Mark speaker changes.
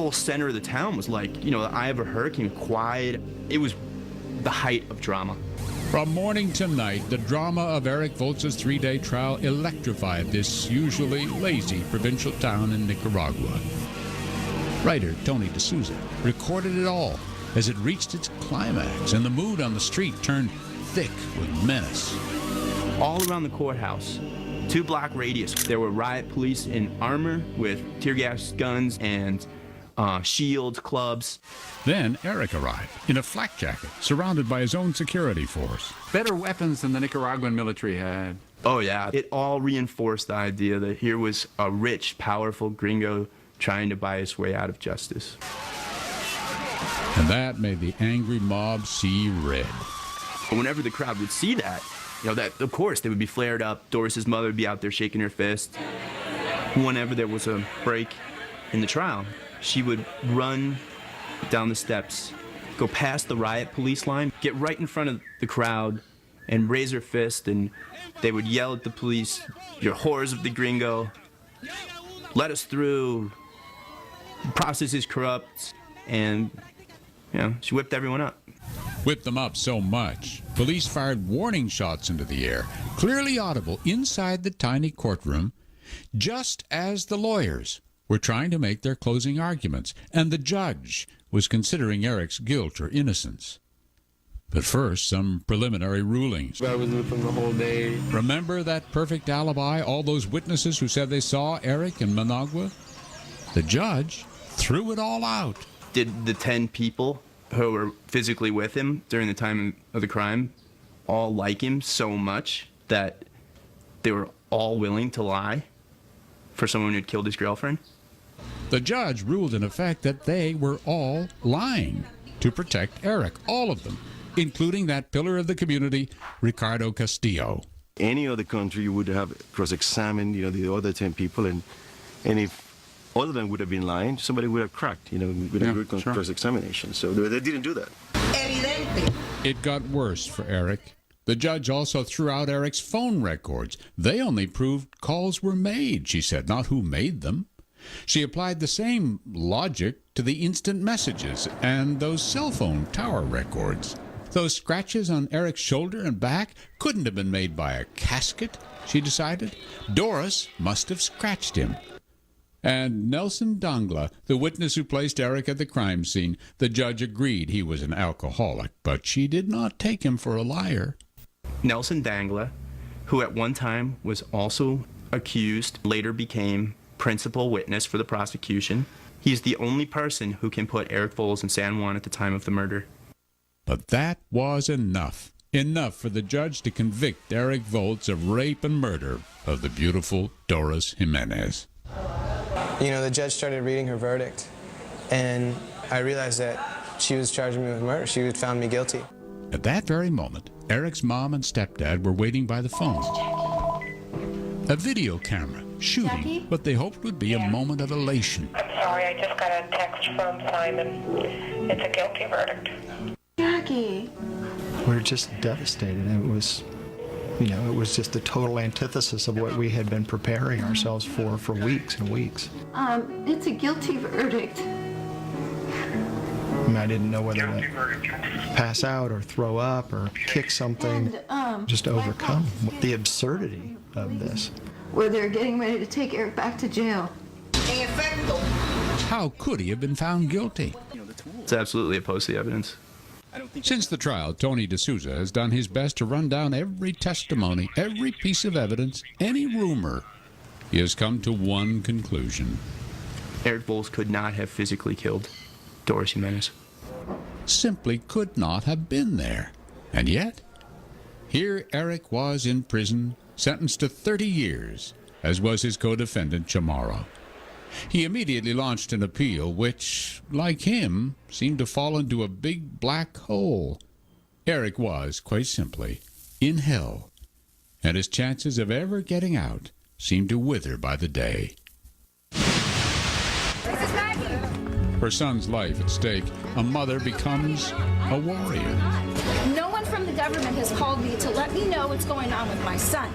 Speaker 1: whole center of the town was like, the eye of a hurricane, quiet. It was the height of drama.
Speaker 2: From morning to night, the drama of Eric Volz's 3-day trial electrified this usually lazy provincial town in Nicaragua. Writer Tony D'Souza recorded it all as it reached its climax, and the mood on the street turned thick with menace.
Speaker 1: All around the courthouse, 2-block radius, there were riot police in armor with tear gas guns and shields, clubs.
Speaker 2: Then Eric arrived in a flak jacket, surrounded by his own security force.
Speaker 3: Better weapons than the Nicaraguan military had.
Speaker 1: Oh yeah, it all reinforced the idea that here was a rich, powerful gringo trying to buy his way out of justice.
Speaker 2: And that made the angry mob see red.
Speaker 1: Whenever the crowd would see that, that of course they would be flared up. Doris's mother would be out there shaking her fist. Whenever there was a break in the trial, she would run down the steps, go past the riot police line, get right in front of the crowd, and raise her fist, and they would yell at the police, "You're whores of the gringo. Let us through. The process is corrupt." And, she whipped everyone up.
Speaker 2: Whipped them up so much, police fired warning shots into the air, clearly audible inside the tiny courtroom, just as the lawyers were trying to make their closing arguments, and the judge was considering Eric's guilt or innocence. But first, some preliminary rulings.
Speaker 4: I was with him the whole day.
Speaker 2: Remember that perfect alibi, all those witnesses who said they saw Eric in Managua? The judge threw it all out.
Speaker 1: Did the 10 people who were physically with him during the time of the crime all like him so much that they were all willing to lie for someone who had killed his girlfriend?
Speaker 2: The judge ruled in effect that they were all lying to protect Eric, all of them, including that pillar of the community, Ricardo Castillo.
Speaker 5: Any other country would have cross-examined, the other 10 people, and if all of them would have been lying, somebody would have cracked, with a good cross-examination. So they didn't do that.
Speaker 2: It got worse for Eric. The judge also threw out Eric's phone records. They only proved calls were made, she said, not who made them. She applied the same logic to the instant messages and those cell phone tower records. Those scratches on Eric's shoulder and back couldn't have been made by a casket, she decided. Doris must have scratched him. And Nelson Dangla, the witness who placed Eric at the crime scene, the judge agreed he was an alcoholic, but she did not take him for a liar.
Speaker 1: Nelson Dangla, who at one time was also accused, later became principal witness for the prosecution. He's the only person who can put Eric Volz in San Juan at the time of the murder.
Speaker 2: But that was enough. Enough for the judge to convict Eric Volz of rape and murder of the beautiful Doris Jimenez.
Speaker 6: The judge started reading her verdict, and I realized that she was charging me with murder. She had found me guilty.
Speaker 2: At that very moment, Eric's mom and stepdad were waiting by the phone. A video camera shooting
Speaker 7: Jackie?
Speaker 2: what they hoped would be a moment of elation.
Speaker 7: I'm sorry, I just got a text from Simon. It's a guilty verdict. Jackie!
Speaker 8: We were just devastated. It was just the total antithesis of what we had been preparing ourselves for weeks and weeks.
Speaker 7: It's a guilty verdict.
Speaker 8: I didn't know whether to pass out or throw up or kick something, just overcome the absurdity of this.
Speaker 7: Where they're getting ready to take Eric back to jail.
Speaker 2: How could he have been found guilty?
Speaker 1: It's absolutely opposed to the evidence.
Speaker 2: Since the trial, Tony D'Souza has done his best to run down every testimony, every piece of evidence, any rumor. He has come to one conclusion.
Speaker 1: Eric Volz could not have physically killed Doris Jimenez.
Speaker 2: Simply could not have been there. And yet, here Eric was in prison, sentenced to 30 years, as was his co-defendant Chamorro. He immediately launched an appeal which, like him, seemed to fall into a big black hole. Eric was, quite simply, in hell, and his chances of ever getting out seemed to wither by the day. Her son's life at stake, a mother becomes a warrior.
Speaker 9: No one from the government has called me to let me know what's going on with my son.